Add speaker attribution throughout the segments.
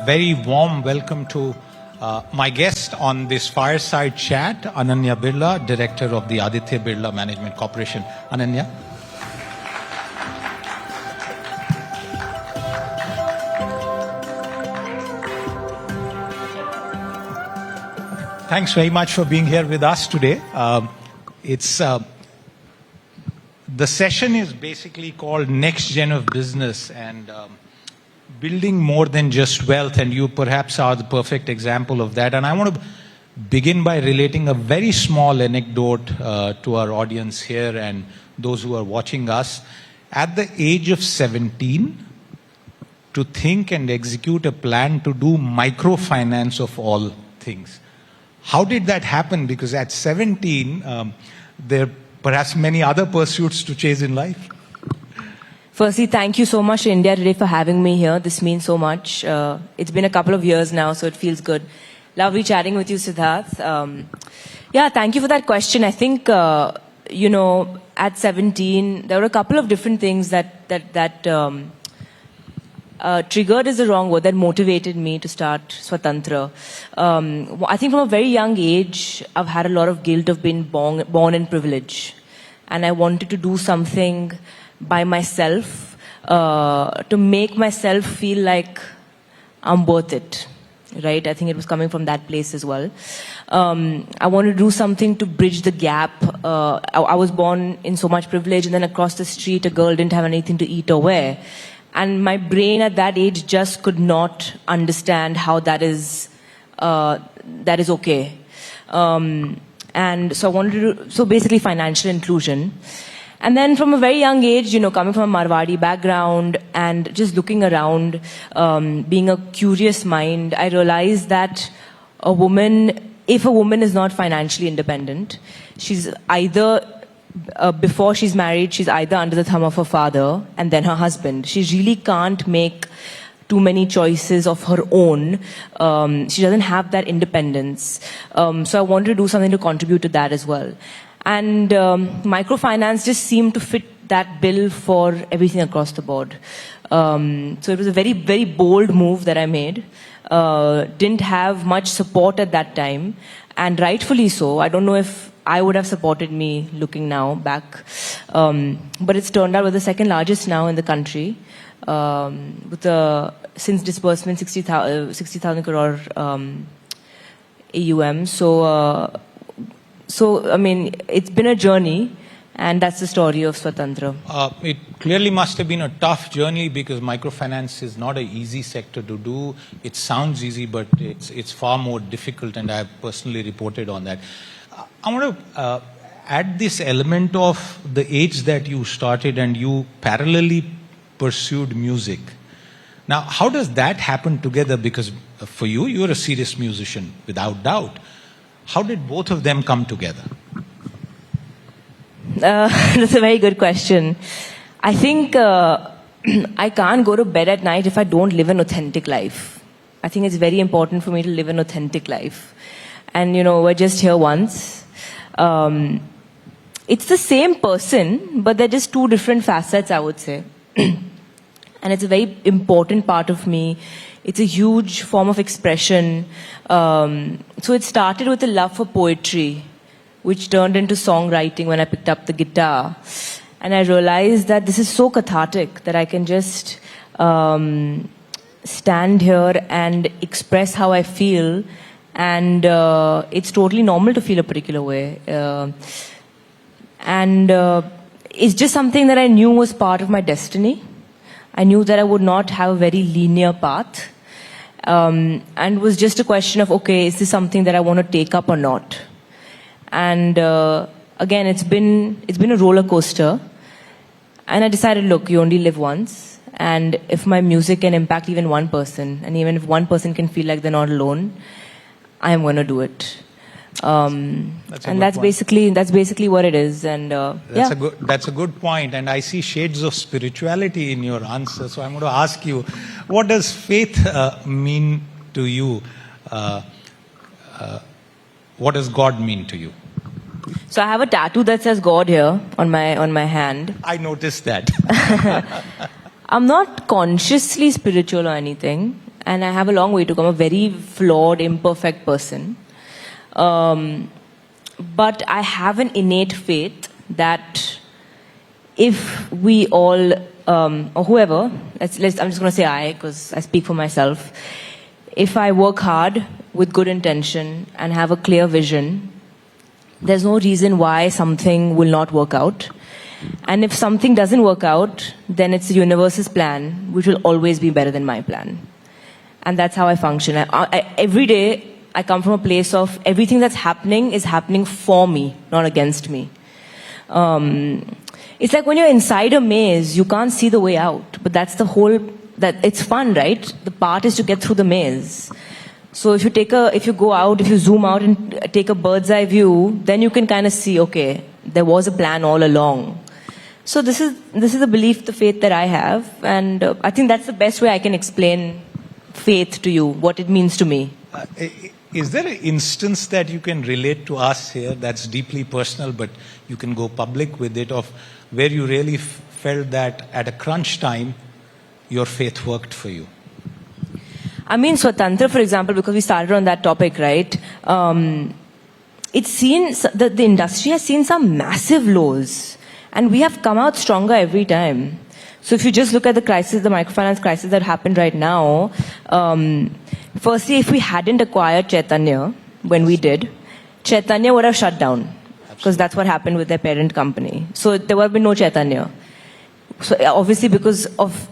Speaker 1: very warm welcome to my guest on this fireside chat, Ananya Birla, Director of the Aditya Birla Management Corporation. Ananya. Thanks very much for being here with us today. The session is basically called Next Gen of Business and building more than just wealth, and you perhaps are the perfect example of that. And I want to begin by relating a very small anecdote to our audience here and those who are watching us. At the age of 17, to think and execute a plan to do microfinance of all things. How did that happen? Because at 17, there are perhaps many other pursuits to chase in life.
Speaker 2: Firstly, thank you so much, India Today, for having me here. This means so much. It's been a couple of years now, so it feels good. Lovely chatting with you, Siddharth. Yeah, thank you for that question. I think, at 17, there were a couple of different things that triggered is the wrong word, that motivated me to start Swatantra. I think from a very young age, I've had a lot of guilt of being born in privilege. And I wanted to do something by myself to make myself feel like I'm worth it. Right? I think it was coming from that place as well. I wanted to do something to bridge the gap. I was born in so much privilege, and then across the street, a girl didn't have anything to eat or wear. And my brain at that age just could not understand how that is okay. And so I wanted to do, so basically financial inclusion. And then from a very young age, coming from a Marwadi background and just looking around, being a curious mind, I realized that if a woman is not financially independent, she's either before she's married, she's either under the thumb of her father and then her husband. She really can't make too many choices of her own. She doesn't have that independence. So I wanted to do something to contribute to that as well. And microfinance just seemed to fit that bill for everything across the board. So it was a very, very bold move that I made. Didn't have much support at that time, and rightfully so. I don't know if I would have supported me looking now back. But it's turned out we're the second largest now in the country, with since disbursement 60,000 crore AUM. So, I mean, it's been a journey, and that's the story of Swatantra.
Speaker 1: It clearly must have been a tough journey because microfinance is not an easy sector to do. It sounds easy, but it's far more difficult, and I've personally reported on that. I want to add this element of the age that you started and you parallelly pursued music. Now, how does that happen together? Because for you, you're a serious musician, without doubt. How did both of them come together?
Speaker 2: That's a very good question. I think I can't go to bed at night if I don't live an authentic life. I think it's very important for me to live an authentic life. And, we're just here once. It's the same person, but they're just two different facets, I would say. And it's a very important part of me. It's a huge form of expression. So it started with a love for poetry, which turned into songwriting when I picked up the guitar. And I realized that this is so cathartic that I can just stand here and express how I feel. And it's totally normal to feel a particular way. It's just something that I knew was part of my destiny. I knew that I would not have a very linear path. And it was just a question of, okay, is this something that I want to take up or not? And again, it's been a roller coaster. And I decided, look, you only live once. And if my music can impact even one person, and even if one person can feel like they're not alone, I am going to do it. That's basically what it is. And
Speaker 1: that's a good point. And I see shades of spirituality in your answer. So I'm going to ask you, what does faith mean to you? What does God mean to you?
Speaker 2: So I have a tattoo that says God here on my hand.
Speaker 1: I noticed that.
Speaker 2: I'm not consciously spiritual or anything. and I have a long way to come. I'm a very flawed, imperfect person. But I have an innate faith that if we all, or whoever, I'm just going to say I, because I speak for myself. If I work hard with good intention and have a clear vision, there's no reason why something will not work out. And if something doesn't work out, then it's the universe's plan, which will always be better than my plan. And that's how I function. Every day, I come from a place of everything that's happening is happening for me, not against me. It's like when you're inside a maze, you can't see the way out. But that's the whole, that it's fun, right? The part is to get through the maze. So if you go out, if you zoom out and take a bird's eye view, then you can kind of see, okay, there was a plan all along. So this is the belief, the faith that I have, and I think that's the best way I can explain faith to you, what it means to me.
Speaker 1: Is there an instance that you can relate to us here that's deeply personal, but you can go public with it, of where you really felt that at a crunch time, your faith worked for you?
Speaker 2: I mean, Swatantra, for example, because we started on that topic, right? It's seen, the industry has seen some massive lows, and we have come out stronger every time. So if you just look at the crisis, the microfinance crisis that happened right now, firstly, if we hadn't acquired Chaitanya when we did, Chaitanya would have shut down, because that's what happened with their parent company. So there would have been no Chaitanya. So obviously, because of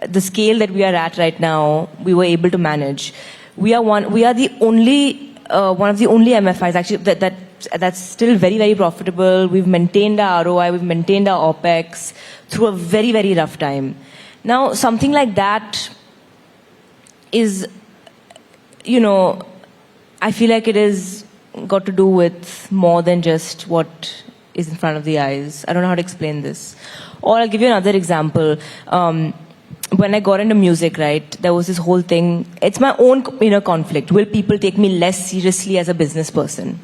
Speaker 2: the scale that we are at right now, we were able to manage. We are one of the only MFIs actually that's still very, very profitable. We've maintained our ROI, we've maintained our OPEX through a very, very rough time. Now, something like that is, I feel like it is got to do with more than just what is in front of the eyes. I don't know how to explain this. Or I'll give you another example. When I got into music, right, there was this whole thing. It's my own inner conflict. Will people take me less seriously as a business person?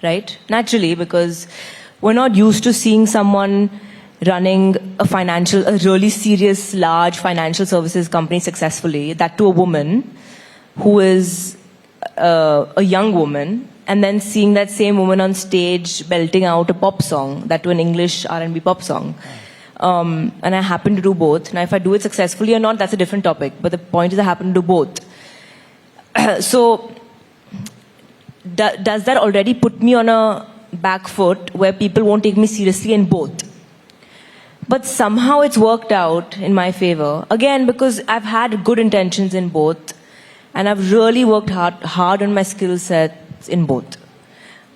Speaker 2: Right? Naturally, because we're not used to seeing someone running a really serious, large financial services company successfully, that to a woman who is a young woman, and then seeing that same woman on stage belting out a pop song, that to an English R&B pop song. And I happen to do both. Now, if I do it successfully or not, that's a different topic. But the point is I happen to do both. So, does that already put me on a back foot where people won't take me seriously in both? But somehow it's worked out in my favor. Again, because I've had good intentions in both. And I've really worked hard on my skill sets in both.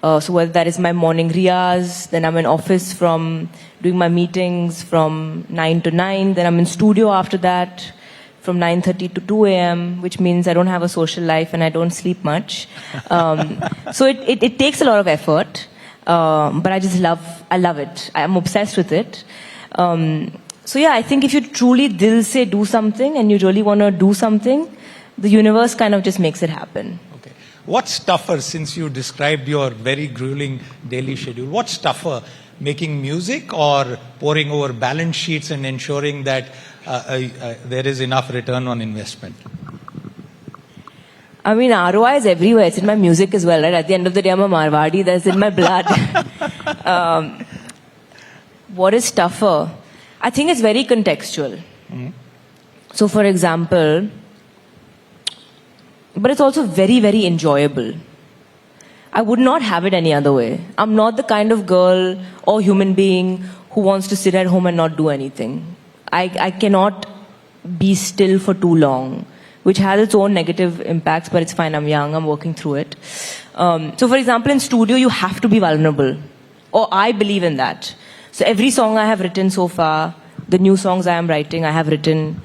Speaker 2: So whether that is my morning riyaz, then I'm in office from doing my meetings from 9 to 9, then I'm in studio after that from 9:30 to 2 a.m., which means I don't have a social life and I don't sleep much. So it takes a lot of effort, but I love it. I'm obsessed with it. So yeah, I think if you truly dil se do something and you really want to do something, the universe kind of just makes it happen.
Speaker 1: What's tougher, since you described your very grueling daily schedule, what's tougher, making music or poring over balance sheets and ensuring that there is enough return on investment?
Speaker 2: I mean, ROI is everywhere. It's in my music as well, right? At the end of the day, I'm a Marwadi. That's in my blood. What is tougher? I think it's very contextual. Mm-hmm. So, for example, but it's also very, very enjoyable. I would not have it any other way. I'm not the kind of girl or human being who wants to sit at home and not do anything. I cannot be still for too long, which has its own negative impacts, but it's fine. I'm young. I'm working through it. So, for example, in studio, you have to be vulnerable. Or I believe in that. So every song I have written so far, the new songs I am writing, I have written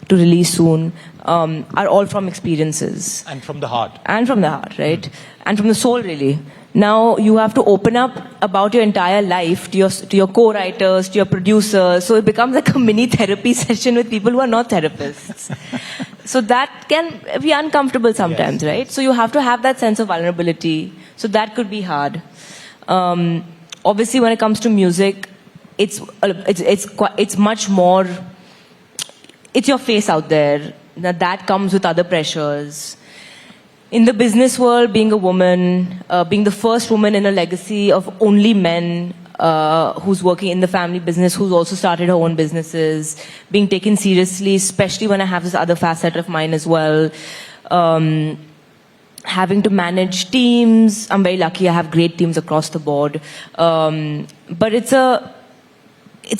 Speaker 2: to release soon, are all from experiences.
Speaker 1: And from the heart.
Speaker 2: And from the heart, right? And from the soul, really. Now you have to open up about your entire life to your co-writers, to your producers. So it becomes like a mini therapy session with people who are not therapists. So that can be uncomfortable sometimes, yes, right? So you have to have that sense of vulnerability. So that could be hard. Obviously, when it comes to music, it's much more. It's your face out there. that comes with other pressures. In the business world, being a woman, being the first woman in a legacy of only men, who's working in the family business, who's also started her own businesses, being taken seriously, especially when I have this other facet of mine as well. Having to manage teams. I'm very lucky. I have great teams across the board. But it's a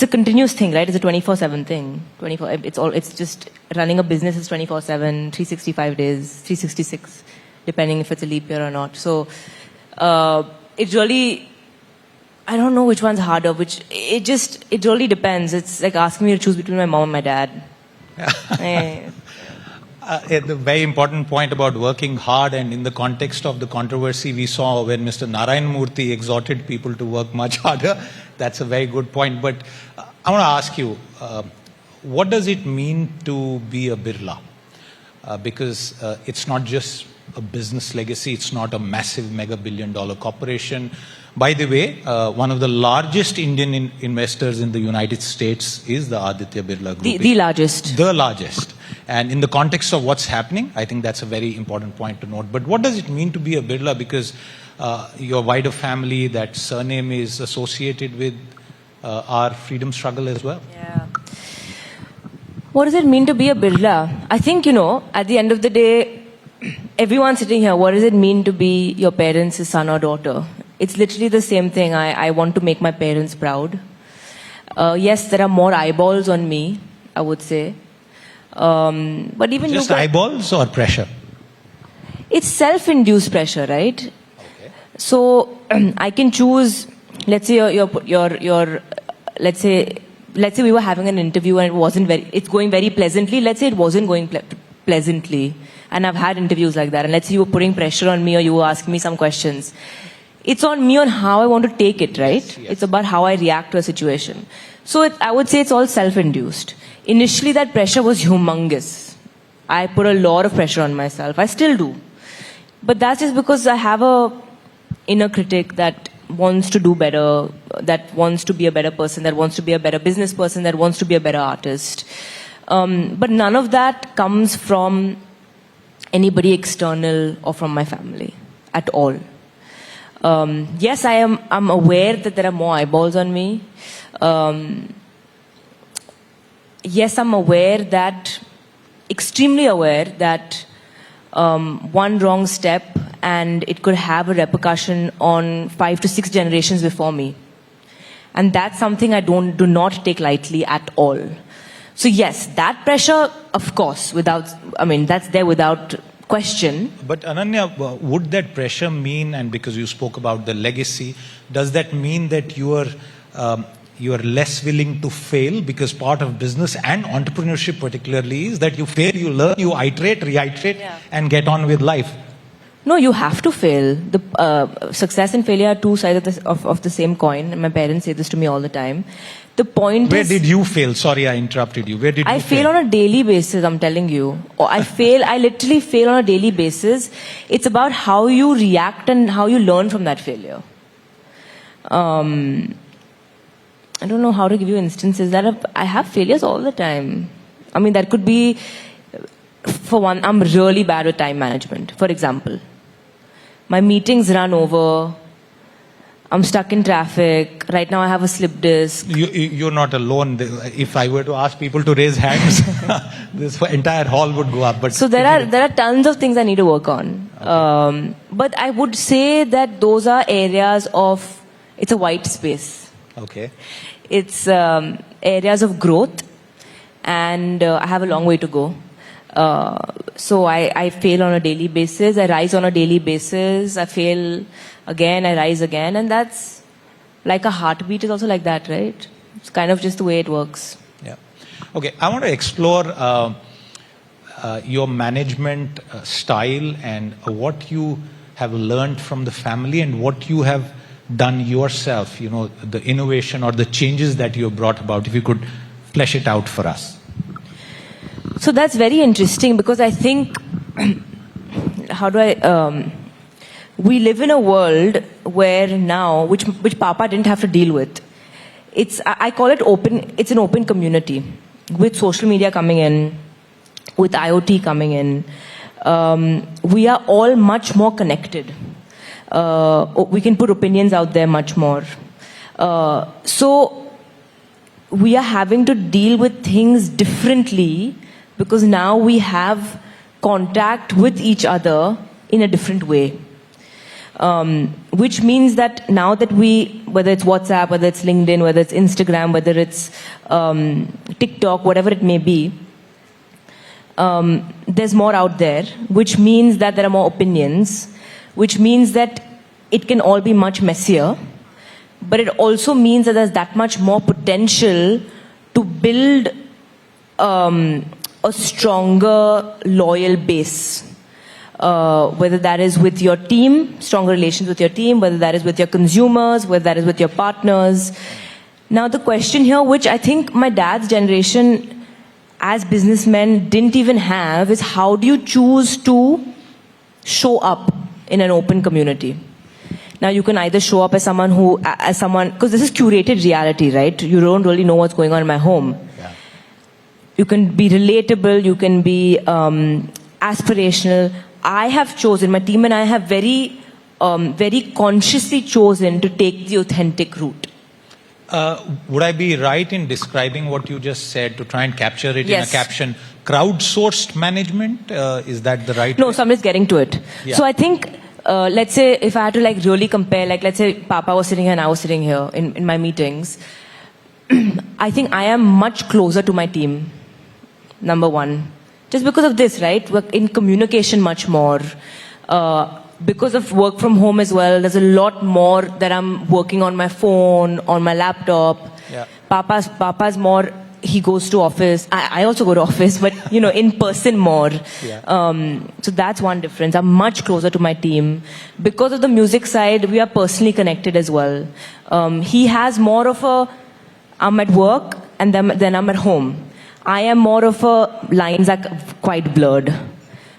Speaker 2: continuous thing, right? It's a 24/7 thing. It's just running a business is 24/7, 365 days, 366, depending if it's a leap year or not. So it really, I don't know which one's harder. It really depends. It's like asking me to choose between my mom and my dad.
Speaker 1: The very important point about working hard, and in the context of the controversy we saw when Mr. Narayan Murthy exhorted people to work much harder, that's a very good point. But I want to ask you, what does it mean to be a Birla? Because it's not just a business legacy, it's not a massive mega billion-dollar corporation. By the way, one of the largest Indian investors in the United States is the Aditya Birla Group.
Speaker 2: The largest.
Speaker 1: The largest. And in the context of what's happening, I think that's a very important point to note. But what does it mean to be a Birla? Because your wider family, that surname is associated with our freedom struggle as well.
Speaker 2: Yeah. What does it mean to be a Birla? I think, at the end of the day, everyone sitting here, what does it mean to be your parents' son or daughter? It's literally the same thing. I want to make my parents proud. Yes, there are more eyeballs on me, I would say. But even
Speaker 1: just eyeballs or pressure?
Speaker 2: It's self-induced pressure, right?
Speaker 1: Okay.
Speaker 2: So I can choose. Let's say let's say we were having an interview and it's going very pleasantly. Let's say it wasn't going pleasantly, and I've had interviews like that. And let's say you were putting pressure on me or you were asking me some questions. It's on me on how I want to take it, right?
Speaker 1: Yes, yes.
Speaker 2: It's about how I react to a situation. So I would say it's all self-induced. Initially, that pressure was humongous. I put a lot of pressure on myself. I still do. But that's just because I have a inner critic that wants to do better, that wants to be a better person, that wants to be a better business person, that wants to be a better artist. But none of that comes from anybody external or from my family at all. Yes, I'm aware that there are more eyeballs on me. Yes, I'm extremely aware that one wrong step and it could have a repercussion on 5 to 6 generations before me. And that's something I do not take lightly at all. So yes, that pressure, of course, that's there without question.
Speaker 1: But Ananya, would that pressure mean, and because you spoke about the legacy, does that mean that you are less willing to fail? Because part of business and entrepreneurship particularly is that you fail, you learn, you iterate, reiterate, and get on with life.
Speaker 2: No, you have to fail. The success and failure are two sides of the same coin. And my parents say this to me all the time. The point
Speaker 1: Where
Speaker 2: is...
Speaker 1: did you fail? Sorry, I interrupted you. Where did you fail?
Speaker 2: I fail on a daily basis, I'm telling you. I literally fail on a daily basis. It's about how you react and how you learn from that failure. I don't know how to give you instances. I have failures all the time. That could be, for one, I'm really bad with time management, for example. My meetings run over. I'm stuck in traffic. Right now I have a slip disc.
Speaker 1: You're not alone. If I were to ask people to raise hands, this entire hall would go up. But
Speaker 2: so there are tons of things I need to work on.
Speaker 1: Okay.
Speaker 2: But I would say that those are areas of, it's a white space.
Speaker 1: Okay.
Speaker 2: It's areas of growth, and I have a long way to go. So I fail on a daily basis. I rise on a daily basis. I fail again. I rise again. And that's like a heartbeat is also like that, right? It's kind of just the way it works.
Speaker 1: Yeah. Okay. I want to explore your management style and what you have learned from the family and what you have done yourself, the innovation or the changes that you have brought about. If you could flesh it out for us.
Speaker 2: So that's very interesting because I think, we live in a world where now, which Papa didn't have to deal with. I call it open, it's an open community. With social media coming in, with IoT coming in, we are all much more connected. We can put opinions out there much more. So we are having to deal with things differently because now we have contact with each other in a different way. Which means that now that whether it's WhatsApp, whether it's LinkedIn, whether it's Instagram, whether it's TikTok, whatever it may be, there's more out there, which means that there are more opinions, which means that it can all be much messier, but it also means that there's that much more potential to build a stronger, loyal base. Whether that is with your team, stronger relations with your team, whether that is with your consumers, whether that is with your partners. Now the question here, which I think my dad's generation as businessmen didn't even have, is how do you choose to show up in an open community? Now you can either show up as someone because this is curated reality, right? You don't really know what's going on in my home. Yeah. You can be relatable, you can be aspirational. I have chosen, my team and I have very consciously chosen to take the authentic route.
Speaker 1: Would I be right in describing what you just said, to try and capture it
Speaker 2: Yes.
Speaker 1: in a caption? Crowdsourced management, is that the right
Speaker 2: No,
Speaker 1: way?
Speaker 2: so I'm just getting to it.
Speaker 1: Yeah.
Speaker 2: So I think, let's say if I had to really compare, let's say Papa was sitting here and I was sitting here in my meetings, I think I am much closer to my team, number one. Just because of this, right? We're in communication much more. Because of work from home as well, there's a lot more that I'm working on my phone, on my laptop.
Speaker 1: Yeah.
Speaker 2: Papa's more, he goes to office. I also go to office, but in person more.
Speaker 1: Yeah.
Speaker 2: So that's one difference. I'm much closer to my team. Because of the music side, we are personally connected as well. He has more of I'm at work and then I'm at home. I am more of lines are quite blurred.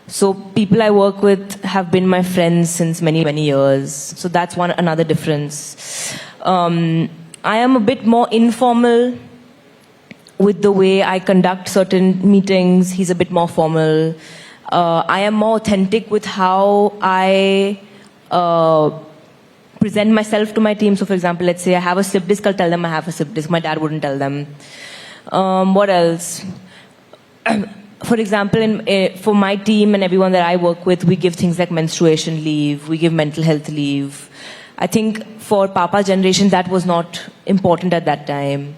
Speaker 2: So people I work with have been my friends since many, many years. So that's another difference. I am a bit more informal with the way I conduct certain meetings. He's a bit more formal. I am more authentic with how I present myself to my team. So for example, let's say I have a slip disc, I'll tell them I have a slip disc. My dad wouldn't tell them. What else? For example, for my team and everyone that I work with, we give things like menstruation leave, we give mental health leave. I think for Papa's generation, that was not important at that time.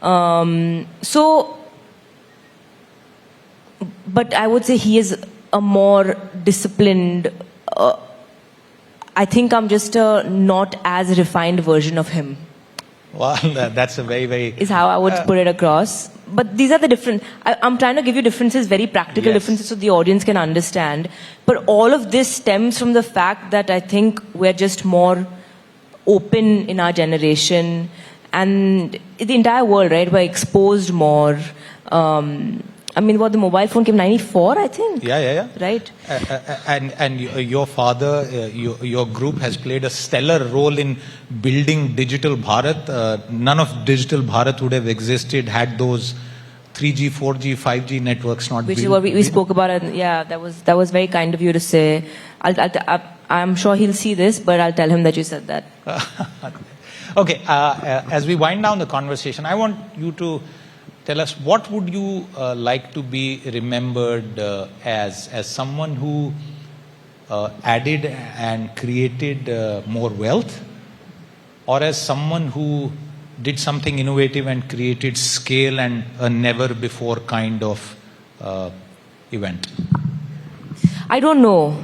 Speaker 2: But I would say he is a more disciplined, I think I'm just a not as refined version of him.
Speaker 1: Well, that's a very, very...
Speaker 2: Is how I would put it across. But these are the different... I'm trying to give you differences, very practical differences so the audience can understand. But all of this stems from the fact that I think we're just more open in our generation. And the entire world, right, we're exposed more. The mobile phone came 94, I think.
Speaker 1: Yeah.
Speaker 2: Right.
Speaker 1: And your father, your group has played a stellar role in building Digital Bharat. None of Digital Bharat would have existed had those 3G, 4G, 5G networks not been.
Speaker 2: Which is what we spoke about. And yeah, that was very kind of you to say. I'm sure he'll see this, but I'll tell him that you said that.
Speaker 1: Okay, as we wind down the conversation, I want you to tell us, what would you like to be remembered as someone who added and created more wealth, or as someone who did something innovative and created scale and a never before kind of event?
Speaker 2: I don't know.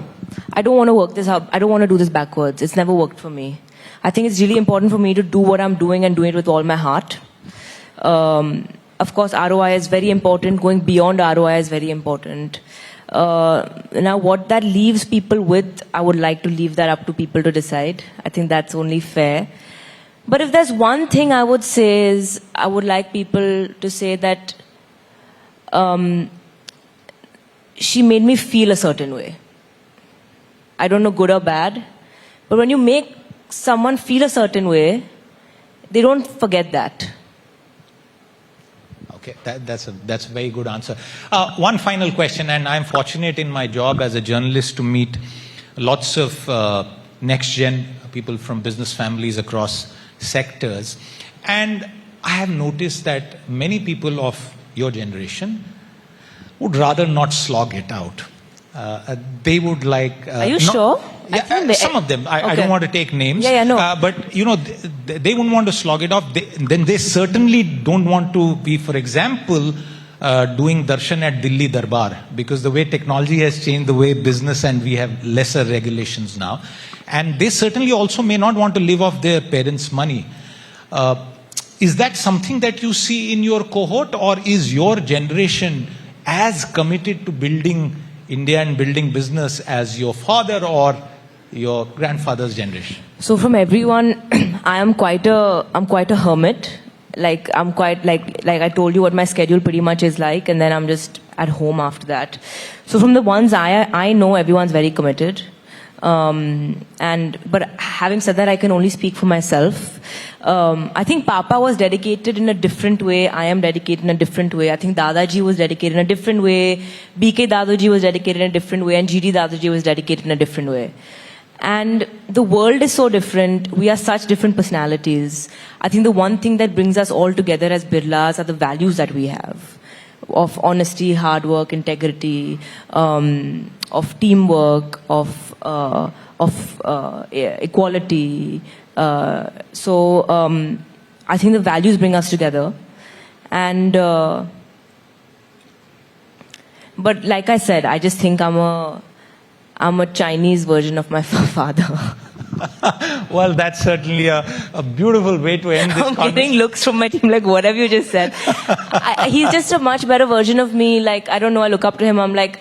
Speaker 2: I don't want to work this up. I don't want to do this backwards. It's never worked for me. I think it's really important for me to do what I'm doing and do it with all my heart. Of course, ROI is very important. Going beyond ROI is very important. Now, what that leaves people with, I would like to leave that up to people to decide. I think that's only fair. But if there's one thing I would say is, I would like people to say that she made me feel a certain way. I don't know, good or bad. But when you make someone feel a certain way, they don't forget that.
Speaker 1: Okay, that's a very good answer. One final question, and I'm fortunate in my job as a journalist to meet lots of next gen people from business families across sectors, and I have noticed that many people of your generation would rather not slog it out. They would like.
Speaker 2: Are you sure?
Speaker 1: Yeah, some of them. I don't want to take names.
Speaker 2: Yeah, no.
Speaker 1: But you know, they wouldn't want to slog it off. Then they certainly don't want to be, for example, doing darshan at Delhi Darbar, because the way technology has changed the way business, and we have lesser regulations now, and they certainly also may not want to live off their parents' money. Is that something that you see in your cohort, or is your generation as committed to building India and building business as your father or your grandfather's generation?
Speaker 2: So from everyone, I'm quite a hermit. Like I'm quite like I told you what my schedule pretty much is like, and then I'm just at home after that. So from the ones I know, everyone's very committed. But having said that, I can only speak for myself. I think Papa was dedicated in a different way. I am dedicated in a different way. I think Dadaji was dedicated in a different way. BK Dadaji was dedicated in a different way. And GD Dadaji was dedicated in a different way. And the world is so different. We are such different personalities. I think the one thing that brings us all together as Birlas are the values that we have. Of honesty, hard work, integrity, of teamwork, of equality. So I think the values bring us together. And but like I said, I just think I'm a Chinese version of my father.
Speaker 1: Well, that's certainly a beautiful way to end this
Speaker 2: I'm
Speaker 1: conversation.
Speaker 2: getting looks from my team like, what have you just said? He's just a much better version of me. Like, I don't know, I look up to him. I'm like,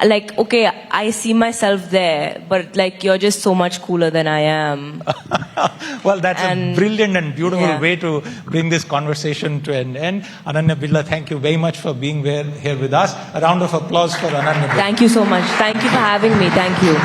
Speaker 2: okay, I see myself there, but like, you're just so much cooler than I am.
Speaker 1: Well, that's a brilliant and beautiful way to bring this conversation to an end. Ananya Birla, thank you very much for being here with us. A round of applause for Ananya Birla.
Speaker 2: Thank you so much. Thank you for having me. Thank you.